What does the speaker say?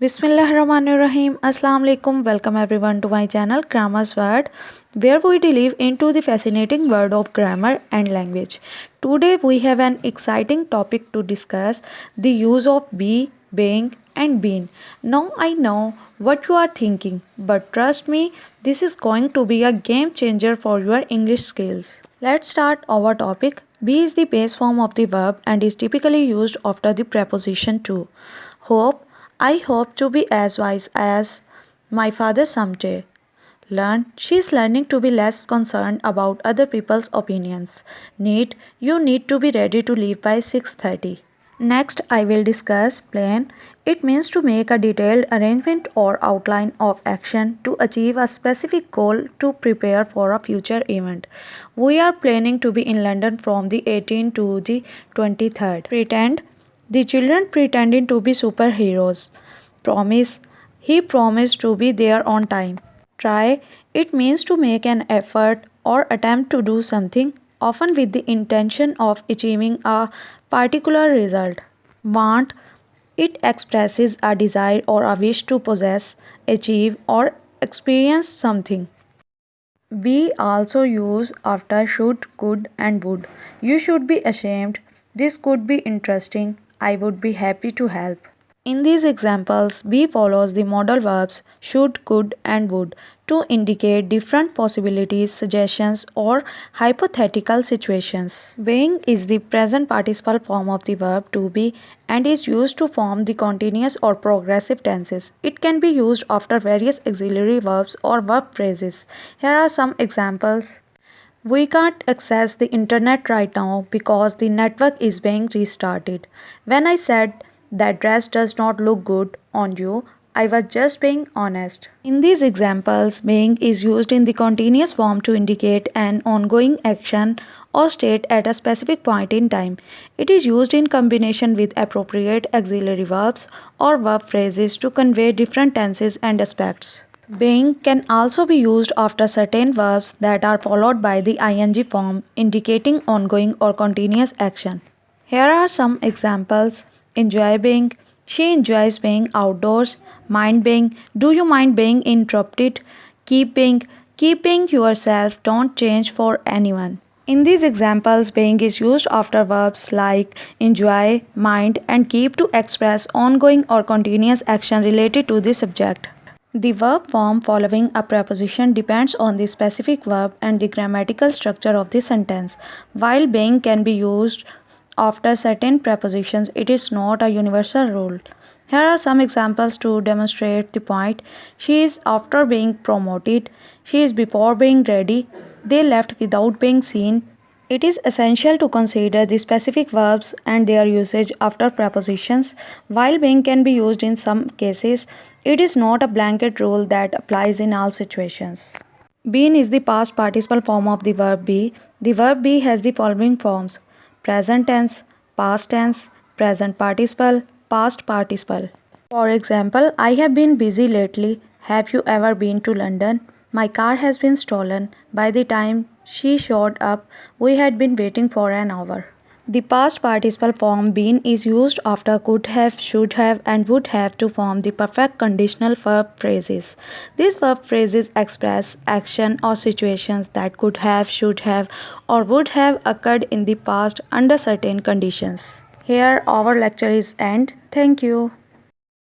Bismillahirrahmanirrahim. Assalamu alaikum. Welcome everyone to my channel Grammar's Word, where we delve into the fascinating world of grammar and language. Today we have an exciting topic to discuss: the use of be, being, and been. Now I know what you are thinking, but trust me, this is going to be a game changer for your English skills. Let's start our topic. Be is the base form of the verb and is typically used after the preposition to. Hope. I hope to be as wise as my father someday. Learn. She is learning to be less concerned about other people's opinions. Need. You need to be ready to leave by 6:30. Next, I will discuss plan. It means to make a detailed arrangement or outline of action to achieve a specific goal to prepare for a future event. We are planning to be in London from the 18th to the 23rd. Pretend. The children pretending to be superheroes. Promise. He promised to be there on time. Try. It means to make an effort or attempt to do something, often with the intention of achieving a particular result. Want. It expresses a desire or a wish to possess, achieve, or experience something. Be also used after should, could, and would. You should be ashamed. This could be interesting. I would be happy to help. In these examples, be follows the modal verbs should, could, and would to indicate different possibilities, suggestions, or hypothetical situations. Being is the present participle form of the verb to be and is used to form the continuous or progressive tenses. It can be used after various auxiliary verbs or verb phrases. Here are some examples. We can't access the internet right now because the network is being restarted. When I said that dress does not look good on you, I was just being honest. In these examples, being is used in the continuous form to indicate an ongoing action or state at a specific point in time. It is used in combination with appropriate auxiliary verbs or verb phrases to convey different tenses and aspects. Being can also be used after certain verbs that are followed by the ing form, indicating ongoing or continuous action. Here are some examples. Enjoy being. She enjoys being outdoors. Mind being. Do you mind being interrupted? Keep being. Keeping yourself. Don't change for anyone. In these examples, being is used after verbs like enjoy, mind, and keep to express ongoing or continuous action related to the subject. The verb form following a preposition depends on the specific verb and the grammatical structure of the sentence. While being can be used after certain prepositions, it is not a universal rule. Here are some examples to demonstrate the point. She is after being promoted. She is before being ready. They left without being seen. It is essential to consider the specific verbs and their usage after prepositions. While being can be used in some cases, it is not a blanket rule that applies in all situations. Been is the past participle form of the verb be. The verb be has the following forms: present tense, past tense, present participle, past participle. For example, I have been busy lately. Have you ever been to London? My car has been stolen. By the time she showed up, we had been waiting for an hour. The past participle form been is used after could have, should have, and would have to form the perfect conditional verb phrases. These verb phrases express action or situations that could have, should have, or would have occurred in the past under certain conditions. Here our lecture is end. Thank you.